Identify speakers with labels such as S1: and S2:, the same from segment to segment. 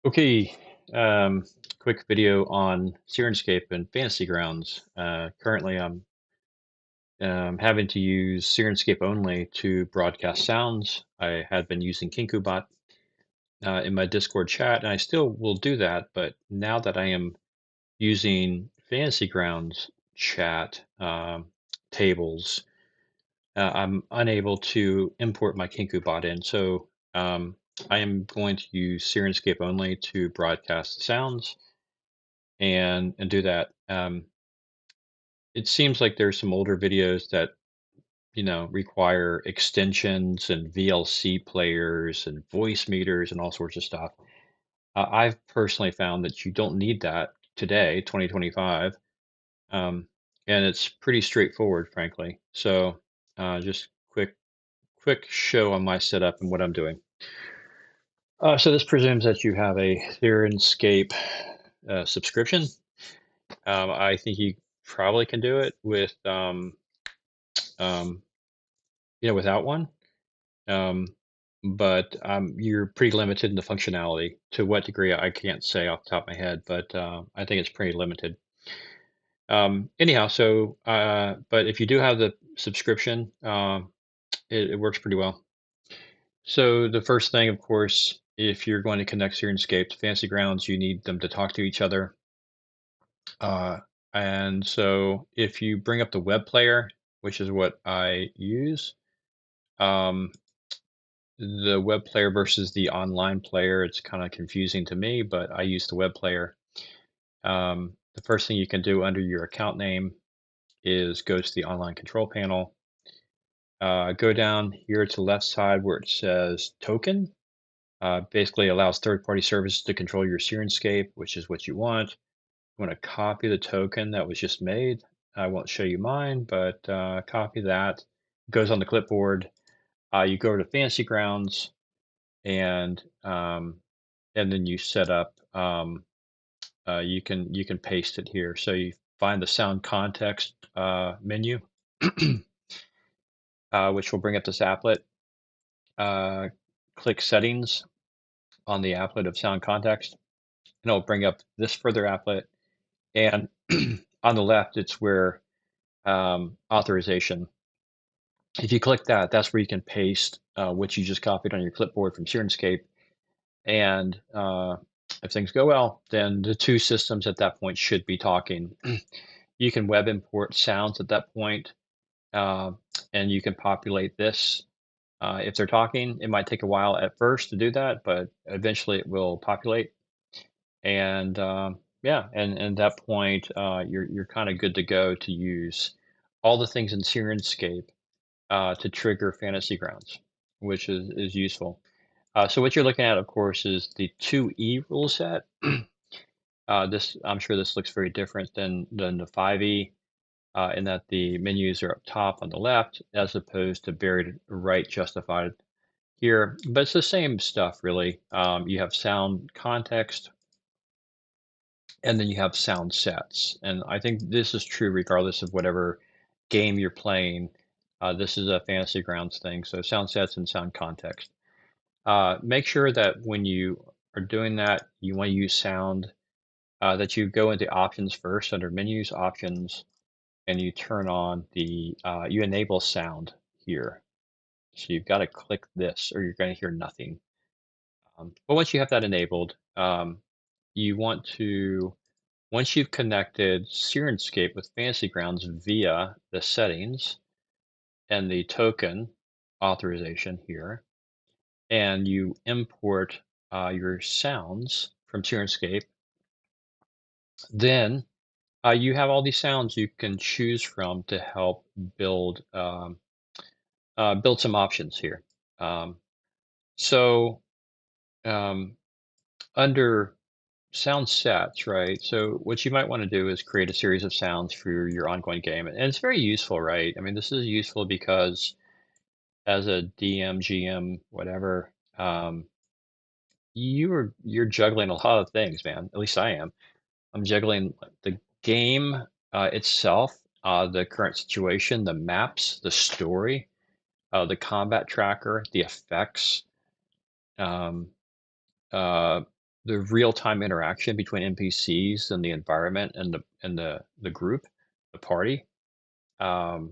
S1: Okay, quick video on Syrinscape and Fantasy Grounds. Currently, I'm having to use Syrinscape only to broadcast sounds. I had been using KinkuBot in my Discord chat, and I still will do that. But now that I am using Fantasy Grounds chat tables, I'm unable to import my KinkuBot in. So I am going to use Syrinscape only to broadcast the sounds and do that. It seems like there's some older videos that require extensions and VLC players and voice meters and all sorts of stuff. I've personally found that you don't need that today, 2025, and it's pretty straightforward, frankly. So just quick show on my setup and what I'm doing. So this presumes that you have a Syrinscape subscription. I think you probably can do it with um, without one. Um, but you're pretty limited in the functionality. To what degree, I can't say off the top of my head, but I think it's pretty limited. Anyhow, but if you do have the subscription, it works pretty well. So the first thing, of course, if you're going to connect Syrinscape to Fantasy Grounds, you need them to talk to each other. Uh, and so if you bring up the web player, which is what I use, um, the web player versus the online player, it's kind of confusing to me, but I use the web player. The first thing you can do under your account name is go to the online control panel. Go down here to the left side where it says token. Basically allows third-party services to control your Syrinscape, which is what you want. You want to copy the token that was just made. I won't show you mine, but copy that. It goes on the clipboard. You go to Fantasy Grounds and then you set up. You can paste it here. So you find the sound context menu, which will bring up this applet. Click settings on the applet of sound context, and it'll bring up this further applet. And on the left, it's where authorization. If you click that, that's where you can paste what you just copied on your clipboard from Syrinscape. And if things go well, then the two systems at that point should be talking. You can web import sounds at that point, uh, and you can populate this. If they're talking, it might take a while at first to do that, but eventually it will populate. And yeah, and at that point, you're kind of good to go to use all the things in Syrinscape to trigger Fantasy Grounds, which is useful. So what you're looking at, of course, is the 2E rule set. This I'm sure this looks very different than the 5E, in that the menus are up top on the left as opposed to buried right justified here. But it's the same stuff, really. You have sound context, and then you have sound sets. And I think this is true regardless of whatever game you're playing. This is a Fantasy Grounds thing, so sound sets and sound context. Make sure that when you are doing that, you want to use sound, that you go into options first under menus, options, and you turn on you enable sound here. So you've got to click this or you're going to hear nothing. But once you have that enabled, you want to, once you've connected Syrinscape with Fantasy Grounds via the settings and the token authorization here, and you import your sounds from Syrinscape, then you have all these sounds you can choose from to help build build some options here. Um, so um, under sound sets, right? So what you might want to do is create a series of sounds for your ongoing game, and it's very useful, right? I mean, this is useful because as a DM, GM, whatever, you're juggling a lot of things, man. At least I am. I'm juggling the game itself, the current situation, the maps, the story, the combat tracker, the effects, um, uh, the real-time interaction between NPCs and the environment and the group, the party. Um,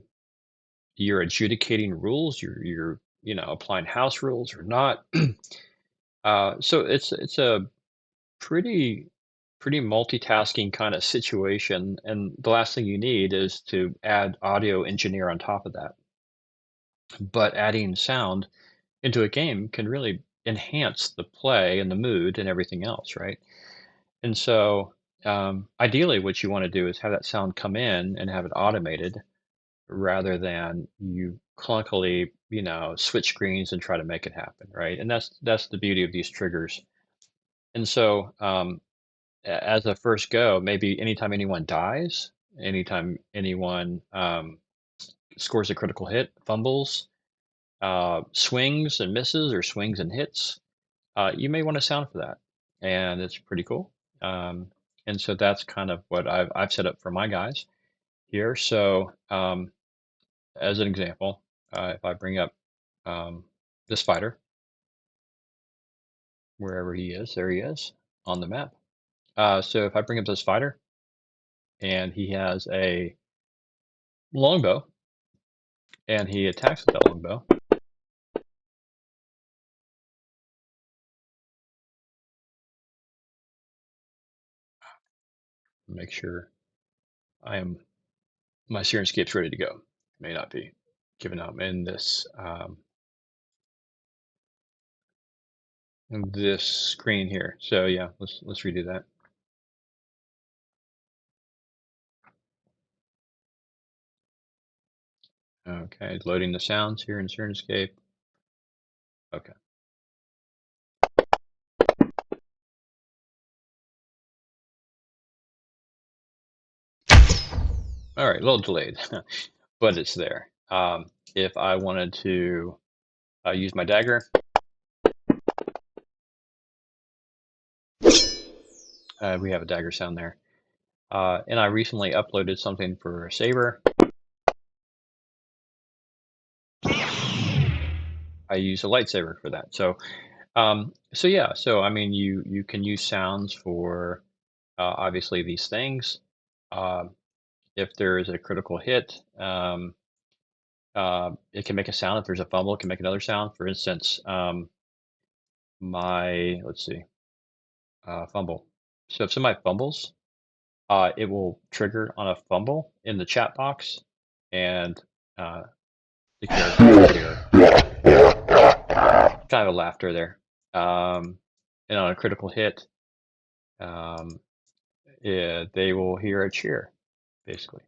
S1: you're adjudicating rules. You're applying house rules or not. So it's a pretty pretty multitasking kind of situation, and the last thing you need is to add audio engineer on top of that. But adding sound into a game can really enhance the play and the mood and everything else, right? And so, ideally, what you want to do is have that sound come in and have it automated rather than you clunkily, switch screens and try to make it happen, right? And that's the beauty of these triggers. And so, as a first go, maybe anytime anyone dies, anytime anyone scores a critical hit, fumbles, swings and misses, or swings and hits, you may want to sound for that, and it's pretty cool. Um, and so that's kind of what I've set up for my guys here. So as an example, if I bring up the spider, wherever he is, there he is on the map. So if I bring up the spider and he has a longbow and he attacks with that longbow, make sure I am my Syrinscape's ready to go. May not be given out in this screen here. So yeah, let's redo that. Okay, loading the sounds here in Syrinscape. Okay. All right, a little delayed, but it's there. If I wanted to use my dagger, we have a dagger sound there. And I recently uploaded something for a saber. I use a lightsaber for that. So yeah, so I mean, you can use sounds for obviously these things. Um, if there is a critical hit, it can make a sound. If there's a fumble, it can make another sound. For instance, let's see, fumble. So if somebody fumbles, it will trigger on a fumble in the chat box, and uh, the characters will hear kind of a laughter there. And on a critical hit, um, they will hear a cheer, basically.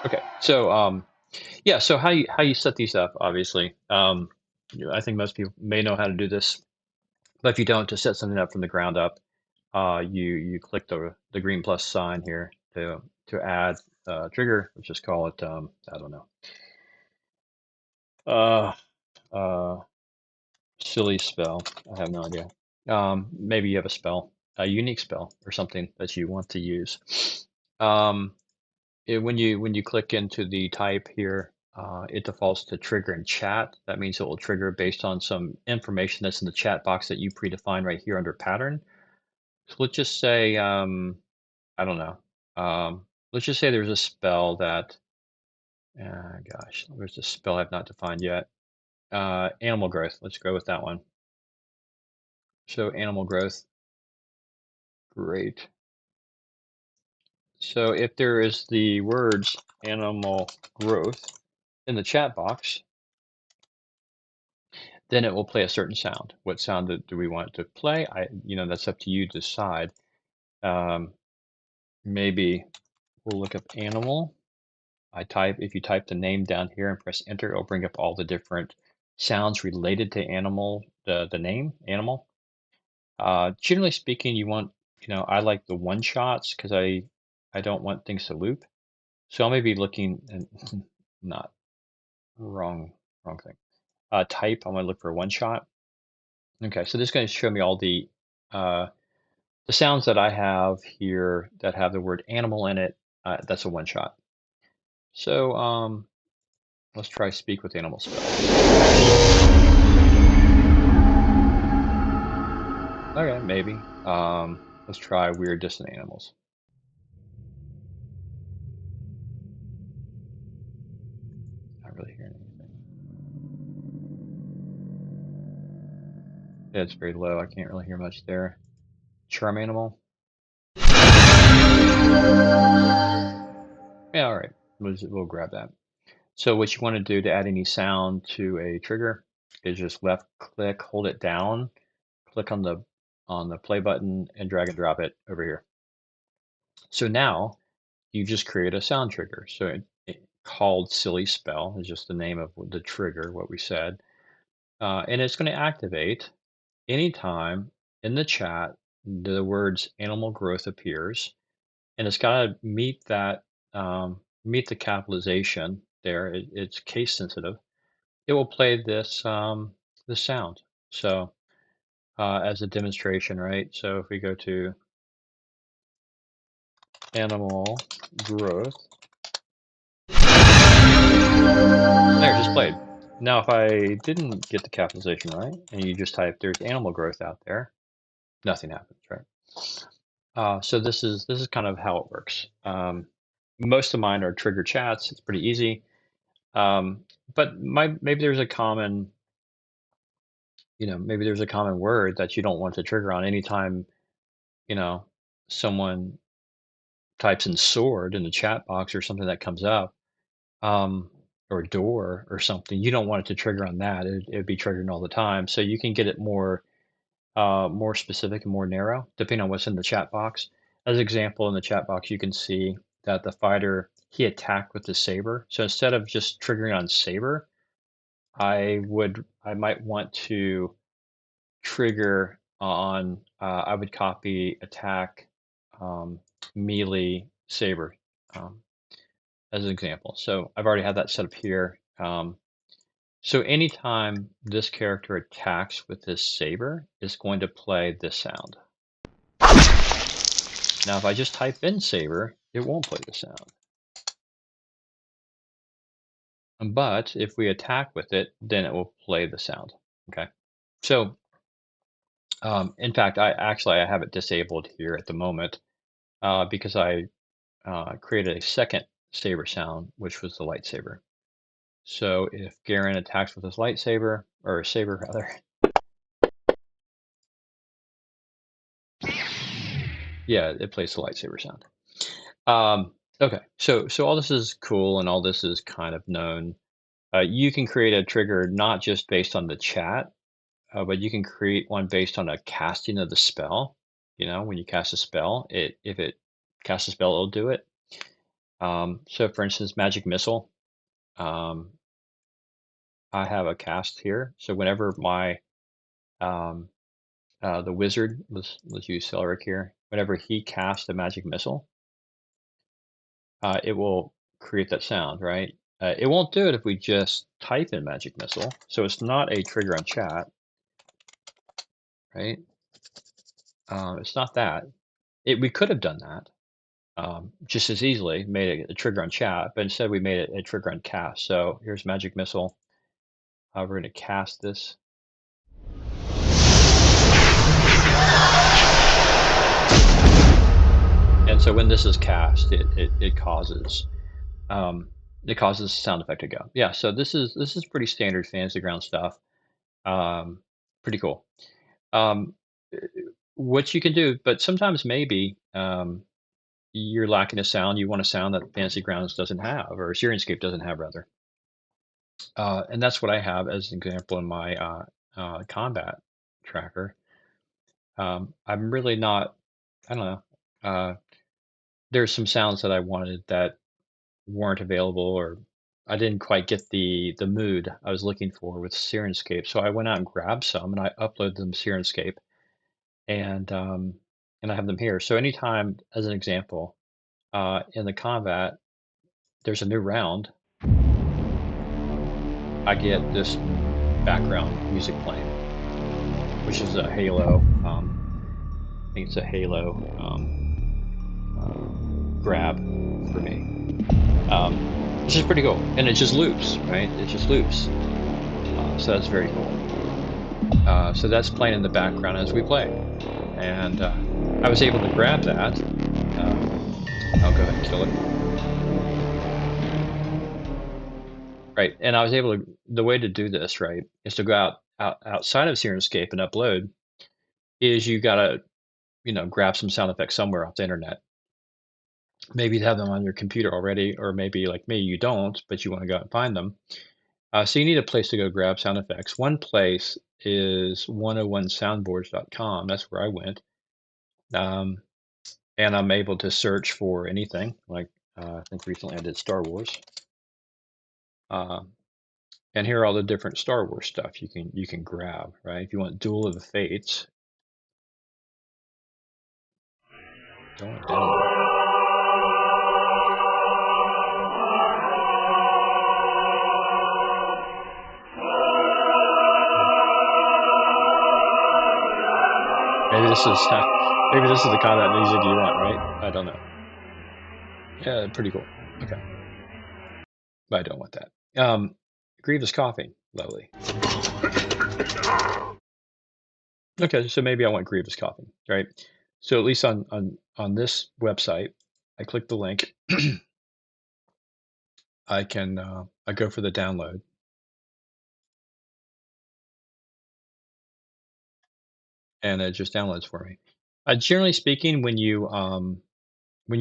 S1: Okay, so yeah, so how you set these up, obviously. I think most people may know how to do this, but if you don't, to set something up from the ground up, you click the green plus sign here to add trigger. Let's just call it I don't know, uh, uh, silly spell. I have no idea. Maybe you have a spell, a unique spell or something that you want to use. Um, when you click into the type here, it defaults to trigger in chat. That means it will trigger based on some information that's in the chat box that you predefine right here under pattern. So let's just say, I don't know. Let's just say there's a spell that, gosh, there's a spell I've not defined yet. Animal growth. Let's go with that one. So animal growth, great. So if there is the words animal growth in the chat box, then it will play a certain sound. What sound do we want it to play? That's up to you to decide. Um, maybe we'll look up animal. If you type the name down here and press enter, it'll bring up all the different sounds related to animal, the name animal. Generally speaking, I like the one shots because I don't want things to loop. So I may be looking and not wrong thing. Type, I'm going to look for one shot. Okay, so this is going to show me all the sounds that I have here that have the word animal in it. That's a one shot. So Let's try speak with animal spell. Okay, maybe. Let's try weird distant animals. Not really hearing anything. Yeah, it's very low. I can't really hear much there. Charm animal. Yeah, all right. We'll grab that. So what you want to do to add any sound to a trigger is just left click, hold it down, click on the play button, and drag and drop it over here. So now you just create a sound trigger. So it called silly spell is just the name of the trigger, what we said, and it's going to activate anytime in the chat the words animal growth appears, and it's got to meet that meet the capitalization there. It's case sensitive. It will play this sound. So as a demonstration, right? So if we go to animal growth, there, just played. Now, if I didn't get the capitalization right, and you just type "there's animal growth out there," nothing happens, right? So this is kind of how it works. Most of mine are trigger chats. It's pretty easy. But maybe there's a common, maybe there's a common word that you don't want to trigger on anytime, you know, someone types in sword in the chat box or something that comes up, um, or door or something. You don't want it to trigger on that. It'd be triggering all the time. So you can get it more specific and more narrow, depending on what's in the chat box. As an example, in the chat box, you can see that the fighter, he attacked with the saber. So instead of just triggering on saber, I might want to trigger on, I would copy attack, um, melee saber, um, as an example. So I've already had that set up here. So anytime this character attacks with this saber, it's going to play this sound. Now, if I just type in saber, it won't play the sound. But if we attack with it, then it will play the sound. Okay. So, in fact, I have it disabled here at the moment because I created a second saber sound, which was the lightsaber. So if Garen attacks with his lightsaber, or a saber rather, yeah, it plays the lightsaber sound. Okay, so all this is cool and all this is kind of known. You can create a trigger not just based on the chat, but you can create one based on a casting of the spell. When you cast a spell, if it casts a spell, it'll do it. So for instance, magic missile. Um, I have a cast here. So whenever my um, the wizard, let's use Celeric here. Whenever he casts a magic missile, it will create that sound, right? It won't do it if we just type in magic missile. So it's not a trigger on chat, right? It's not that. We could have done that just as easily, made it a trigger on chat, but instead we made it a trigger on cast. So here's magic missile. We're going to cast this. And so when this is cast, it causes the sound effect to go. Yeah, so this is pretty standard fantasy ground stuff. Pretty cool. Um, uh, what you can do, but sometimes maybe you're lacking a sound. You want a sound that Fantasy Grounds doesn't have, or Syrinscape doesn't have, rather. And that's what I have as an example in my combat tracker. I'm really not. I don't know. There's some sounds that I wanted that weren't available, or I didn't quite get the mood I was looking for with Syrinscape. So I went out and grabbed some, and I uploaded them to Syrinscape, and I have them here. So anytime, as an example, in the combat, there's a new round, I get this background music playing, which is a Halo. I think it's a Halo grab for me. which is pretty cool. And it just loops, right? It just loops. So that's very cool. So that's playing in the background as we play. And I was able to grab that. I'll go ahead and kill it. Right. And I was able to, the way to do this, right, is to go outside of Syrinscape and upload, is you got to, grab some sound effects somewhere off the internet. Maybe you have them on your computer already, or maybe like me, you don't, but you want to go out and find them. So you need a place to go grab sound effects. One place is 101soundboards.com. That's where I went. Um, and I'm able to search for anything. Like I think recently I did Star Wars. Uh, and here are all the different Star Wars stuff you can grab, right? If you want Duel of the Fates, don't want to download. Maybe this is maybe this is the kind of music you want, right? I don't know. Yeah, pretty cool. Okay, but I don't want that. Grievous coughing, lovely. Okay, so maybe I want grievous coughing, right? So at least on this website, I click the link. I go for the download, and it just downloads for me. Generally speaking, when you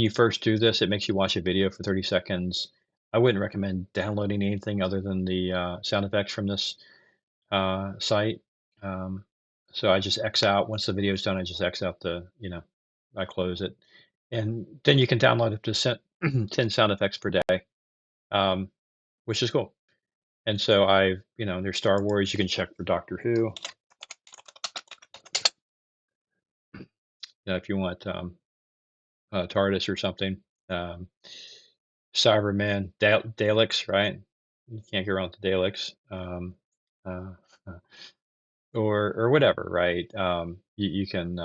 S1: first do this, it makes you watch a video for 30 seconds. I wouldn't recommend downloading anything other than the sound effects from this site. Um, so I just X out once the video is done. I just X out I close it, and then you can download up to 10 sound effects per day, um, which is cool. And so there's Star Wars. You can check for Doctor Who. If you want TARDIS or something. Um, Cybermen, Daleks, right? You can't go wrong with the Daleks. Uh, uh, or whatever, right? You can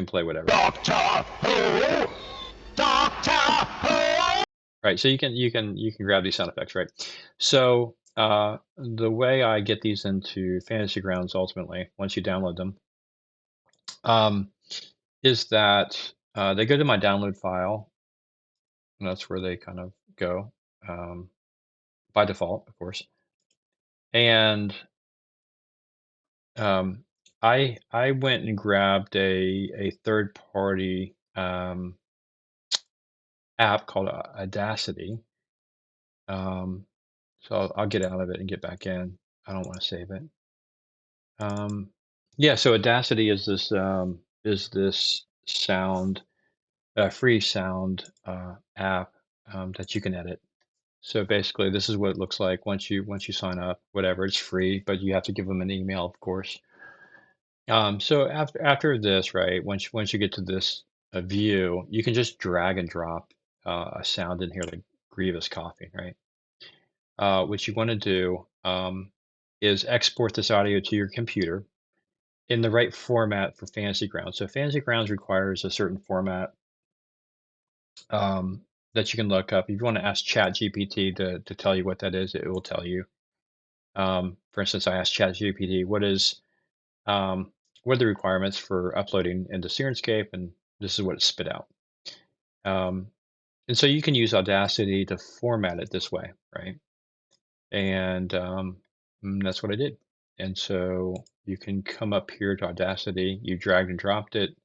S1: play whatever. Doctor Who, Doctor Who. Right, so you can grab these sound effects, right? So the way I get these into Fantasy Grounds ultimately, once you download them, um, is that they go to my download file, and that's where they kind of go by default, of course. And um, I went and grabbed a third party app called Audacity. So I'll get out of it and get back in. I don't want to save it. Yeah, so Audacity is this sound free sound app that you can edit. So basically, this is what it looks like once you sign up. Whatever, it's free, but you have to give them an email, of course. So after this, right? Once you get to this view, you can just drag and drop a sound in here, like grievous coughing, right? What you want to do is export this audio to your computer in the right format for Fantasy Grounds. So Fantasy Grounds requires a certain format that you can look up. If you want to ask ChatGPT to tell you what that is, it will tell you. For instance, I asked ChatGPT, what are the requirements for uploading into Syrinscape, and this is what it spit out. And so you can use Audacity to format it this way, right? And that's what I did. And so you can come up here to Audacity, you dragged and dropped it,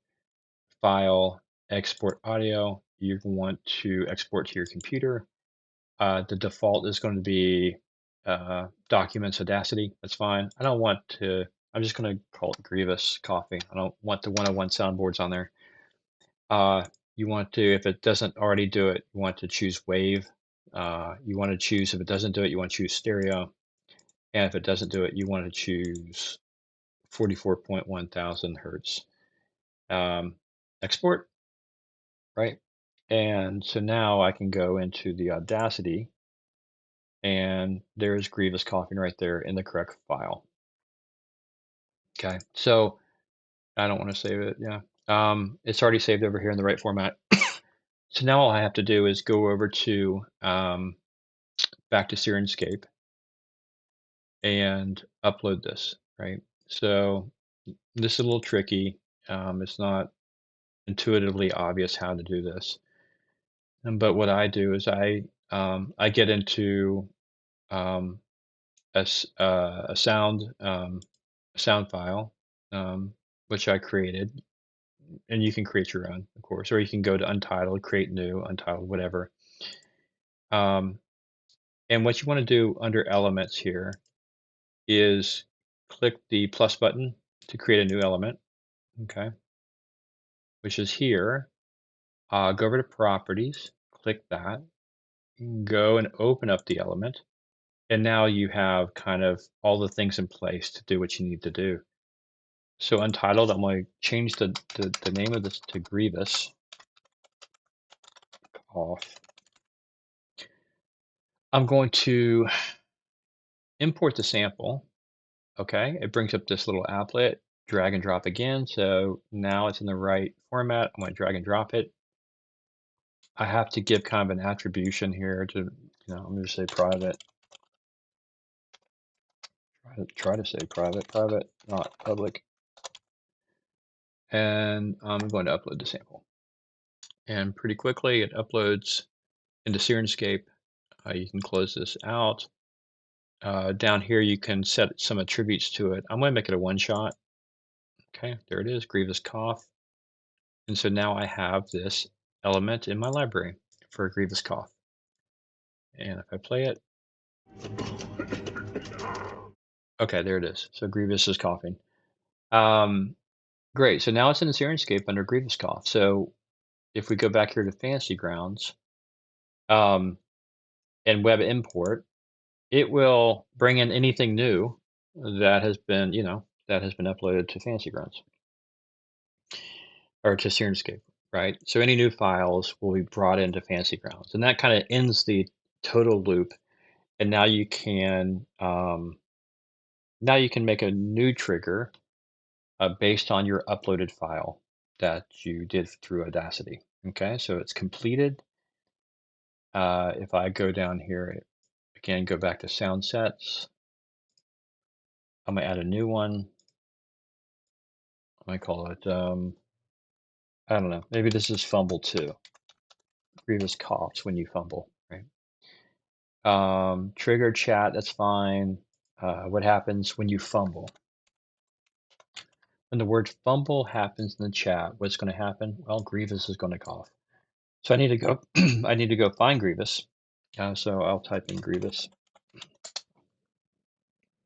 S1: file, export audio. You want to export to your computer. The default is going to be Documents Audacity. That's fine. I don't want to, I'm just going to call it Grievous Coffee. I don't want the 101 soundboards on there. You want to, if it doesn't already do it, you want to choose Wave. You want to choose, if it doesn't do it, you want to choose Stereo. And if it doesn't do it, you want to choose 44.1 thousand hertz. Export, right? And so now I can go into the Audacity, and there's Grievous Coughing right there in the correct file. Okay, so I don't want to save it. Yeah, it's already saved over here in the right format. So now all I have to do is go over to back to Syrinscape and upload this, right? So this is a little tricky. It's not intuitively obvious how to do this. But what I do is I get into um, a sound file, which I created, and you can create your own, of course, or you can go to Untitled, create new, Untitled, whatever. Um, and what you want to do under Elements here is click the plus button to create a new element, okay, which is here. Go over to Properties, click that, go and open up the element, and now you have kind of all the things in place to do what you need to do. So Untitled, I'm going to change the name of this to Grievous off. I'm going to import the sample. Okay, it brings up this little applet, drag and drop again. So now it's in the right format. I'm going to drag and drop it. I have to give kind of an attribution here to, I'm going to say private. Try to say private, not public. And I'm going to upload the sample. And pretty quickly it uploads into Syrinscape. You can close this out. Down here you can set some attributes to it. I'm going to make it a one shot. Okay, there it is, Grievous Cough. And so now I have this element in my library for a Grievous Cough. And if I play it, okay, there it is. So Grievous is coughing. Great, so now it's in the Syrinscape under Grievous Cough. So if we go back here to Fantasy Grounds and Web Import, it will bring in anything new that has been, that has been uploaded to Fantasy Grounds or to Syrinscape, right? So any new files will be brought into Fantasy Grounds, and that kind of ends the total loop. And now you can make a new trigger based on your uploaded file that you did through Audacity. Okay, so it's completed. If I go down here again, go back to sound sets. I'm gonna add a new one. I might call it, I don't know, maybe this is Fumble 2. Grievous coughs when you fumble, right? Trigger chat, that's fine. What happens when you fumble? When the word fumble happens in the chat, what's going to happen? Well, Grievous is going to cough. So I need to go. I need to go find Grievous. So I'll type in Grievous,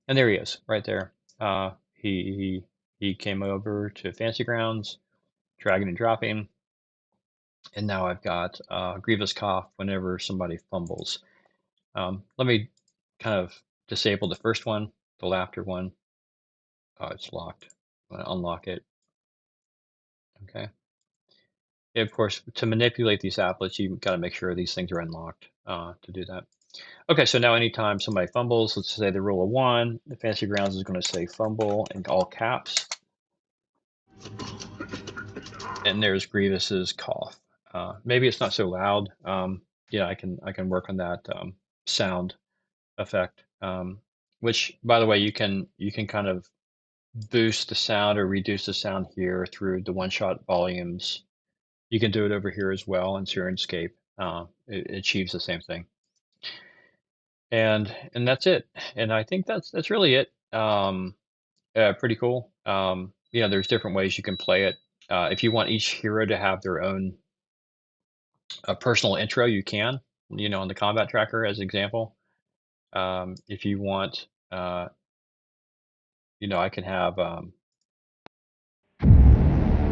S1: and there he is, right there. He came over to Fantasy Grounds, dragging and dropping, and now I've got Grievous cough whenever somebody fumbles. Let me kind of disable the first one, the laughter one. Oh, it's locked. I'm gonna unlock it. Okay. Of course, to manipulate these applets, you've got to make sure these things are unlocked to do that. Okay, so now anytime somebody fumbles, let's say the rule of one, the Fantasy Grounds is going to say fumble in all caps. And there's Grievous's cough. Maybe it's not so loud. Yeah, I can work on that sound effect. Which, by the way, you can kind of boost the sound or reduce the sound here through the one-shot volumes. You can do it over here as well in Syrinscape. It achieves the same thing. And that's it. And I think that's really it. Pretty cool. There's different ways you can play it. If you want each hero to have their own personal intro, you can. On the combat tracker as an example. If you want, I can have.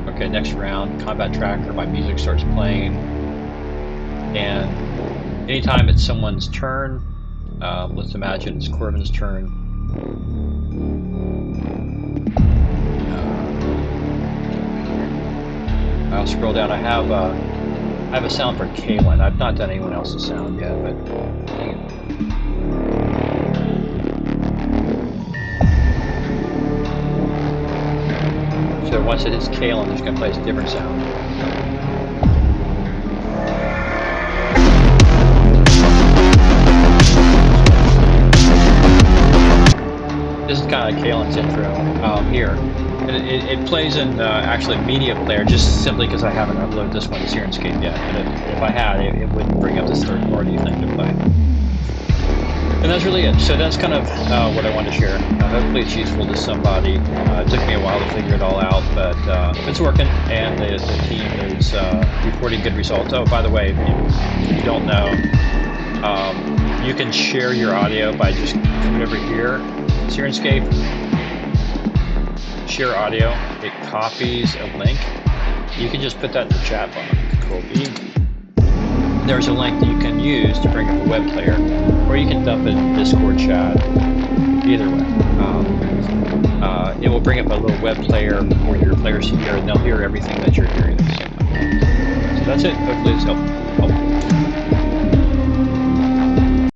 S1: Okay, next round, combat tracker. My music starts playing, and anytime it's someone's turn, let's imagine it's Corbin's turn. I'll scroll down. I have a sound for Kalen. I've not done anyone else's sound yet, but dang it. So once it hits Kalen, it's going to play a different sound. this is kind of Kalen's intro here. And it plays in actually Media Player just simply because I haven't uploaded this one to Syrinscape yet. But if I had, it wouldn't bring up this third-party thing to play. And that's really it. So that's kind of what I wanted to share. Hopefully it's useful to somebody. It took me a while to figure it all out, but it's working, and the team is reporting good results. Oh, by the way, if you don't know, you can share your audio by just coming over here, Syrinscape, share audio. It copies a link. You can just put that in the chat box, Control B. There's a link that you can use to bring up a web player, or you can dump it in the Discord chat. Either way, it will bring up a little web player for your players to hear, and they'll hear everything that you're hearing at the same time. So that's it. Hopefully it's helpful.